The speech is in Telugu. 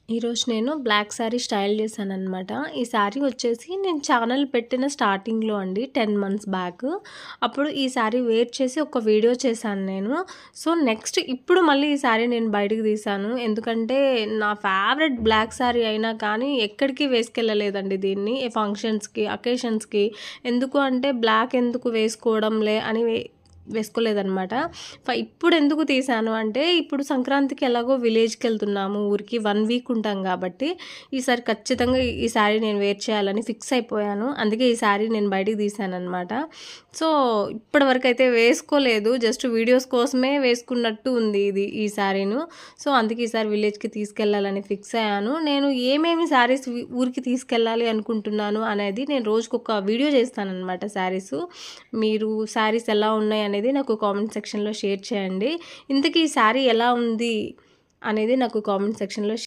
ఈరోజు నేను బ్లాక్ శారీ స్టైల్ చేశాననమాట. ఈ శారీ వచ్చేసి నేను ఛానల్ పెట్టిన స్టార్టింగ్‌లో అండి 10 మంత్స్ బ్యాక్. అప్పుడు ఈ శారీ వేర్ చేసి ఒక వీడియో చేశాను నేను. సో, నెక్స్ట్ ఇప్పుడు మళ్ళీ ఈ శారీ నేను బయటకి తీశాను. ఎందుకంటే నా ఫేవరెట్ బ్లాక్ శారీ అయినా కానీ ఎక్కడికి వేసుకెళ్ళలేదండి దీన్ని. ఫంక్షన్స్‌కి, అకేషన్స్‌కి. ఎందుకు అంటే బ్లాక్ ఎందుకు వేసుకోవడంలే అని వేసుకోలేదనమాట. ఇప్పుడు ఎందుకు తీశాను అంటే, ఇప్పుడు సంక్రాంతికి ఎలాగో విలేజ్‌కెళ్తున్నాము ఊరికి 1 వీక్ ఉంటాం కాబట్టి, ఈసారి ఖచ్చితంగా ఈ శారీ నేను వేర్ చేయాలని ఫిక్స్ అయిపోయాను. అందుకే ఈ శారీ నేను బయటికి తీశాననమాట. సో, ఇప్పటివరకైతే వేసుకోలేదు. జస్ట్ వీడియోస్ కోసమే వేసుకున్నట్టు ఉంది ఈ శారీను. సో, అందుకే ఈసారి విలేజ్‌కి తీసుకెళ్ళాలని ఫిక్స్ అయ్యాను. నేను ఏమేమి శారీస్ ఊరికి తీసుకెళ్ళాలి అనుకుంటున్నాను అనేది నేను రోజుకొక వీడియో చేస్తాననమాట శారీసు. మీరు శారీస్ ఎలా ఉన్నాయి అనేది నాకు కామెంట్ సెక్షన్‌లో షేర్ చేయండి. ఇంతకీ ఈ శారీ ఎలా ఉంది అనేది నాకు కామెంట్ సెక్షన్‌లో